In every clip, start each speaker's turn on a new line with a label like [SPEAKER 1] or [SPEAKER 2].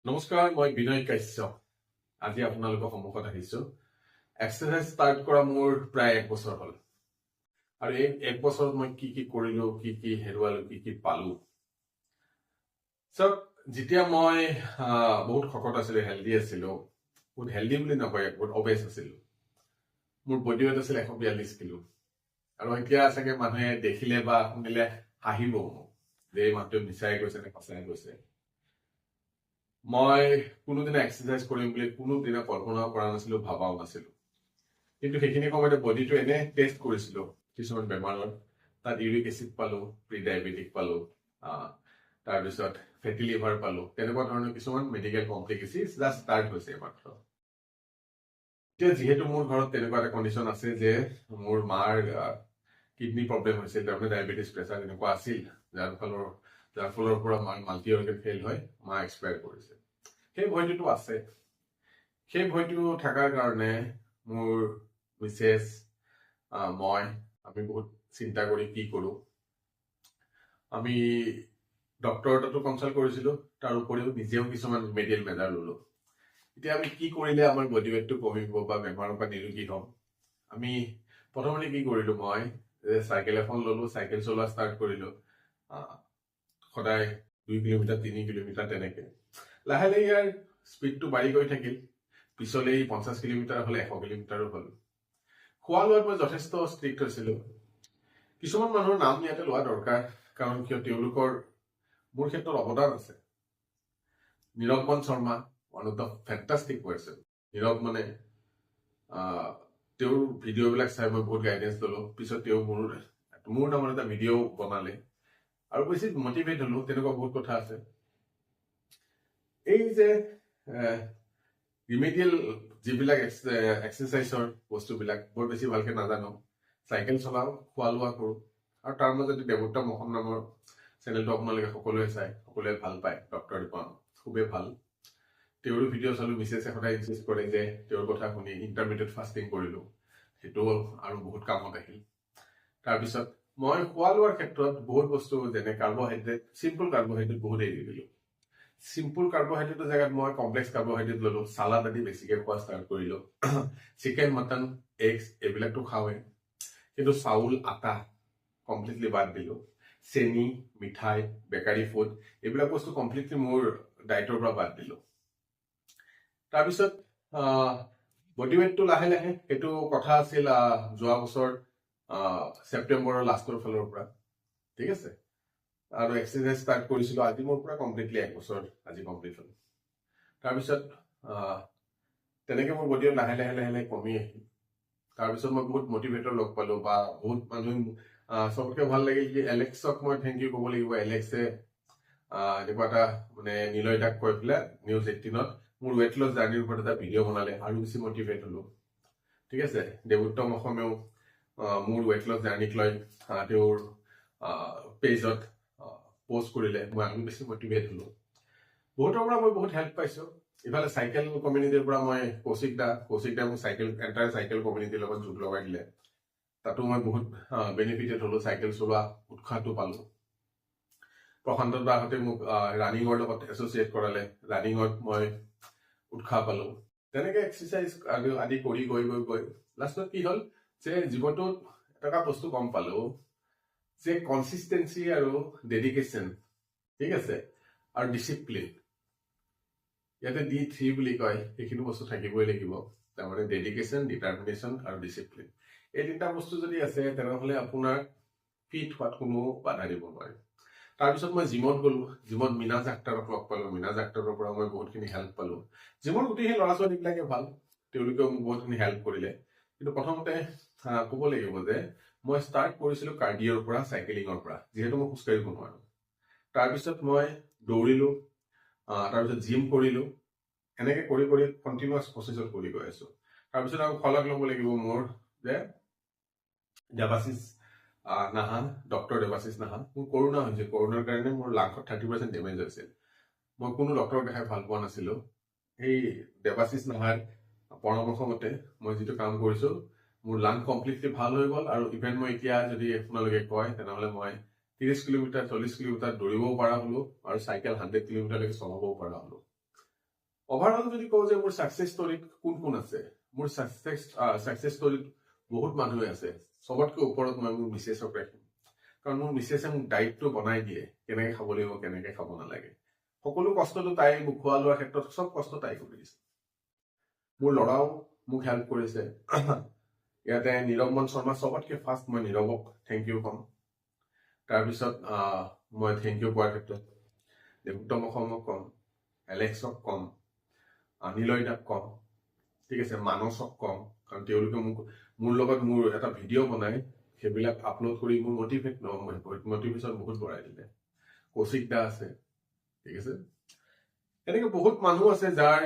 [SPEAKER 1] নমস্কাৰ, মই বিনয় কাশ্যপ। আজি আপোনালোকৰ সন্মুখত আহিছো। এক্সাৰচাইজ ষ্টাৰ্ট কৰা মোৰ প্ৰায় 1 বছৰ হ'ল আৰু এই 1 বছৰত মই কি কৰিলো, কি হেৰুৱালো, কি পালো। যেতিয়া মই বহুত শকত আছিলো, হেল্ডি আছিলো, বহুত হেল্ডি বুলি নকয়, বহুত অবেজ আছিলো। মোৰ বডি ৱেট আছিল 142 কিলো আৰু এতিয়া চাগে মানুহে দেখিলে বা শুনিলে হাঁহিব মোক যে এই মানুহটোৱে মিছাই কৈছে নে সঁচাই কৈছে। মই কোনোদিনা এক্সাৰচাইজ কৰিম বুলি কোনোদিনা কল্পনাও কৰা নাছিলো, ভাবাও নাছিলো। কিন্তু সেইখিনি সময়তে বডিটো এনে টেষ্ট কৰিছিলো কিছুমান বেমাৰৰ। তাত ইউৰিক এচিড পালো, প্ৰি ডায়েবেটিক পালো, তাৰপিছত ফেটি লিভাৰ পালো। তেনেকুৱা ধৰণৰ কিছুমান মেডিকেল কমপ্লিকেশ্যন জাষ্ট ষ্টাৰ্ট হৈছে মাত্ৰ। এতিয়া যিহেতু মোৰ ঘৰত তেনেকুৱা এটা কণ্ডিশ্যন আছে যে মোৰ মাৰ কিডনি প্ৰব্লেম হৈছিল, তাৰমানে ডায়েবেটিছ প্ৰেছাৰ এনেকুৱা আছিল, যাৰ ফলৰ পৰা মাৰ মাল্টি অৰ্গেন ফেইল হয়, মা এক্সপায়াৰ কৰিছে। সেই ভয়টোতো আছে। সেই ভয়টো থকাৰ কাৰণে মোৰ মিছেছ, আমি বহুত চিন্তা কৰি কি কৰো। আমি ডক্টৰৰ তাতো কনচাল্ট কৰিছিলো, তাৰ উপৰিও নিজেও কিছুমান ৰিমেডিয়েল মেজাৰ ললো। এতিয়া আমি কি কৰিলে আমাৰ বডি ৱেটটো কমিব বা বেমাৰৰ পৰা নিৰোগী হ'ম। আমি প্ৰথমতে কি কৰিলো, মই চাইকেল এখন ললো, চাইকেল চলোৱা ষ্টাৰ্ট কৰিলো। সদায় 2 কিলোমিটাৰ 3 কিলোমিটাৰ তেনেকে লাহে লাহে ইয়াৰ স্পীডটো বাঢ়ি গৈ থাকিল। পিছলৈ 50 কিলোমিটাৰ হলে 100 কিলোমিটাৰো হল। খোৱা লোৱাত মই যথেষ্ট ষ্ট্ৰিক্ট হৈছিলো। কিছুমান মানুহৰ নাম ইয়াতে লোৱা দৰকাৰ, কাৰণ কিয় তেওঁলোকৰ মোৰ ক্ষেত্ৰত অৱদান আছে। Nirabmon Sharma, one of the fantastic person. Nirab মানে তেওঁৰ ভিডিঅ'বিলাক চাই মই বহুত গাইডেঞ্চ ললো। পিছত তেওঁ মোৰ নামৰ এটা ভিডিঅ' বনালে আৰু বেছি মটিভেট হলো। তেনেকুৱা বহুত কথা আছে। এই যে ৰিমেডিয়েল যিবিলাক এক্সাৰচাইজৰ বস্তুবিলাক বৰ বেছি ভালকে নাজানো। চাইকেল চলাও, খোৱা লোৱা কৰো, আৰু তাৰ মাজতে দেৱোত্তম অসম নামৰ চেনেলটো আপোনালোকে সকলোৱে চাই, সকলোৱে ভাল পায়। ডক্টৰ দীপন খুবেই ভাল। তেওঁৰো ভিডিঅ' চালো। মিছেছে সদায় ইনচিষ্ট কৰে যে তেওঁৰ কথা শুনি ইণ্টাৰমিডিয়েট ফাষ্টিং কৰিলো, সেইটো আৰু বহুত কামত আহিল। তাৰপিছত মই খোৱা লোৱাৰ ক্ষেত্ৰত বহুত বস্তু, যেনে কাৰ্বহাইড্ৰেট, চিম্পল কাৰ্বহাইড্ৰেট বহুত এৰি দিলো। চিম্পল কাৰ্বহাইড্ৰেটৰ জেগাত মই কমপ্লেক্স কাৰ্বহাইড্ৰেট ললো, চালাড আদি বেছিকে খোৱা ষ্টাৰ্ট কৰিলো। চিকেন, মটন, এগছ এইবিলাকতো খাওঁৱে, কিন্তু চাউল, আটা কমপ্লিটলি বাদ দিলো। চেনি, মিঠাই, বেকাৰী ফুড এইবিলাক বস্তু কমপ্লিটলি মোৰ ডায়েটৰ পৰা বাদ দিলো। তাৰপিছত বডি ৱেটটো লাহে লাহে, সেইটো কথা আছিল যোৱা বছৰ ছেপ্টেম্বৰৰ লাষ্টৰ ফালৰ পৰা, ঠিক আছে। আৰু এক্সাৰচাইজ ষ্টাৰ্ট কৰিছিলো। আজি মোৰ পৰা কমপ্লিটলি 1 বছৰ আজি কমপ্লিট হ'ল। তাৰপিছত তেনেকে মোৰ বডি লাহে লাহে কমি আহিল। তাৰপিছত মই বহুত মটিভেটৰ লগ পালো, বা বহুত মানুহ চবতকে ভাল লাগিল কি এলেক্সক মই থেংক ইউ ক'ব লাগিব। এলেক্সে এনেকুৱা এটা মানে নিলয় দাক কৈ পেলাই নিউজ 18ত মোৰ ৱেট লছ জাৰ্নিৰ ওপৰত এটা ভিডিঅ' বনালে, আৰু বেছি মটিভেট হলো, ঠিক আছে। দেৱোত্তম অসমেও মোৰ ৱেট লছ জাৰ্নিক লৈ তেওঁৰ পেজত পোষ্ট কৰিলে, মই আৰু বেছি মটিভেট হলো। বহুতৰ পৰা মই বহুত হেল্প পাইছো। ইফালে চাইকেল কমিউনিটিৰ পৰা মই কৌশিক দা মোক এণ্টায়াৰ চাইকেল কমিউনিটিৰ লগত যোগ লগাই দিলে। তাতো মই বহুত বেনিফিটেড হলো, চাইকেল চলোৱা উৎসাহটো পালো। প্ৰশান্ত দাহঁতে মোক ৰানিঙৰ লগত এছ'চিয়েট কৰালে, ৰানিঙত মই উৎসাহ পালো। তেনেকে এক্সাৰচাইজ আদি কৰি গৈ লাষ্টত কি হ'ল যে জীৱনটোত এটা বস্তু গম পালো যে কনচিষ্টেঞ্চি আৰু ডেডিকেশ্যন, ঠিক আছে, আৰু ডিচিপ্লিন, ইয়াতে D3 বুলি কয়, সেইখিনি বস্তু থাকিবই লাগিব। তাৰমানে ডেডিকেশ্যন, ডিটাৰমিনেশ্যন আৰু ডিচিপ্লিন। এই 3টা বস্তু যদি আছে, তেনেহ'লে আপোনাৰ ফিট হোৱাত কোনো বাধা দিব নোৱাৰে। তাৰপিছত মই জিমত গলো। জিমত মিনাজ আক্তাৰক লগ পালো। মিনাজ আক্তাৰৰ পৰা মই বহুতখিনি হেল্প পালো। জিমৰ গোটেই সেই ল'ৰা ছোৱালীবিলাকে ভাল, তেওঁলোকেও মোক বহুতখিনি হেল্প কৰিলে। কিন্তু প্ৰথমতে ক'ব লাগিব যে মই ষ্টাৰ্ট কৰিছিলো কাৰ্ডিঅ'ৰ পৰা, চাইকেলিঙৰ পৰা, যিহেতু মই খোজকাঢ়িব নোৱাৰো। তাৰপিছত মই দৌৰিলো, তাৰপিছত জিম কৰিলো। এনেকে কৰি কণ্টিনিউৱাছ প্ৰচেছত কৰি গৈ আছো। তাৰপিছত আৰু খলক ল'ব লাগিব মোৰ যে দেৱাশিষ নাহা, ডক্টৰ দেৱাশিষ নাহা। মোৰ কৰোণা হৈছে, কৰোণাৰ কাৰণে মোৰ লাংখত 30% ডেমেজ হৈছিল। মই কোনো ডক্টৰক দেখাই ভাল পোৱা নাছিলো। এই দেৱাশিষ নাহাৰ পৰামৰ্শ মতে মই যিটো কাম কৰিছো, মোৰ লাং কমপ্লিটলি ভাল হৈ গ'ল। আৰু ইভেন মই এতিয়া যদি আপোনালোকে কয়, তেনেহ'লে মই 30 কিলোমিটাৰ 40 কিলোমিটাৰ দৌৰিবও পৰা হলো, আৰু চাইকেল 100 কিলোমিটাৰলৈকে চলাবও পৰা হলো। অভাৰঅল যদি কওঁ যে মোৰ ছাকচেছ ষ্টৰীত কোন আছে, মোৰ ছাকচেছ ষ্টৰীত বহুত মানুহে আছে। চবতকৈ ওপৰত মই মোৰ মিছেছক ৰাখিম, কাৰণ মোৰ মিছেছে মোক ডায়েটটো বনাই দিয়ে, কেনেকে খাব লাগিব কেনেকে খাব নালাগে। সকলো কষ্টটো তাই মোক খোৱা লোৱাৰ ক্ষেত্ৰত চব কষ্ট তাই কৰি দিছে। মোৰ ল'ৰাও মোক হেল্প কৰিছে। ইয়াতে নীৰৱমন শৰ্মা, চবতকৈ ফাৰ্ষ্ট মই নীৰৱক থেংক ইউ ক'ম। তাৰপিছত মই থেংক ইউ কোৱাৰ ক্ষেত্ৰত দেৱোত্তম অসমক ক'ম, এলেক্সক ক'ম, নিলয়দাক ক'ম, ঠিক আছে, মানসক ক'ম, কাৰণ তেওঁলোকে মোৰ লগত মোৰ এটা ভিডিঅ' বনাই সেইবিলাক আপলোড কৰি মোৰ মটিভেশ্যন বহুত বঢ়াই দিলে। কৌশিক দা আছে, ঠিক আছে, এনেকে বহুত মানুহ আছে যাৰ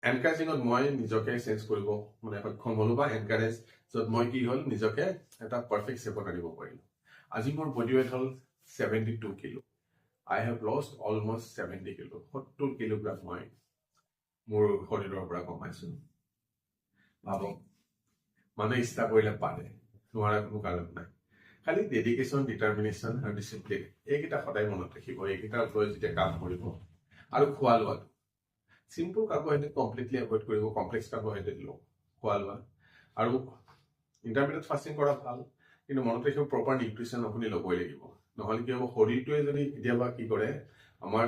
[SPEAKER 1] এনকাৰেজিঙত মই নিজকে চেঞ্জ কৰিব মানে সক্ষম হলো, বা এনকাৰেজ য'ত মই কি হ'ল নিজকে এটা পাৰফেক্ট শেপত আনিব পাৰিলো। আজি মোৰ বডি ৱেইট হ'ল 72 kilo. I have lost almost 70 kilo, 70 kilogram মই মোৰ শৰীৰৰ পৰা কমাইছো। ভাবক, মানুহে ইচ্ছা কৰিলে পাৰে, নোৱাৰা কোনো কাৰণ নাই। খালি ডেডিকেশ্যন, ডিটাৰমিনেশ্যন আৰু ডিচিপ্লিন, এইকেইটা সদায় মনত ৰাখিব। এইকেইটাৰ ওপৰত যেতিয়া কাম কৰিব, আৰু খোৱা লোৱাটো চিম্পল কাৰ্বহাইড্ৰেট কমপ্লিটলি এভইড কৰিব, কমপ্লেক্স কাৰ্বহাইড্ৰেট লওক খোৱা লোৱা, আৰু ইণ্টাৰমিডিয়েট ফাষ্টিং কৰা ভাল, কিন্তু মনত ৰাখিব প্ৰপাৰ নিউট্ৰিশ্যন আপুনি ল'বই লাগিব। নহ'লে কি হ'ব, শৰীৰটোৱে যদি কেতিয়াবা কি কৰে, আমাৰ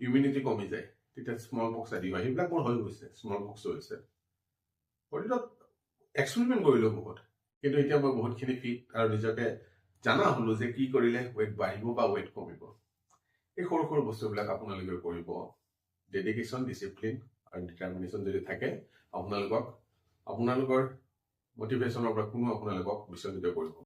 [SPEAKER 1] ইমিউনিটি কমি যায়, তেতিয়া স্মল পক্স আদি হয়। সেইবিলাক মোৰ হৈ গৈছে, স্মল পক্স হৈছে। শৰীৰত এক্সপেৰিমেণ্ট কৰিলোঁ বহুত, কিন্তু এতিয়া মই বহুতখিনি ফিট আৰু নিজকে জানা হ'লো যে কি কৰিলে ৱেইট বাঢ়িব বা ৱেইট কমিব। এই সৰু সৰু বস্তুবিলাক আপোনালোকে কৰিব। ডেডিকেশ্যন, ডিচিপ্লিন আৰু ডিটাৰমিনেশ্যন যদি থাকে, আপোনালোকৰ মটিভেশ্যনৰ পৰা কোনো আপোনালোকক বিচলিত কৰিব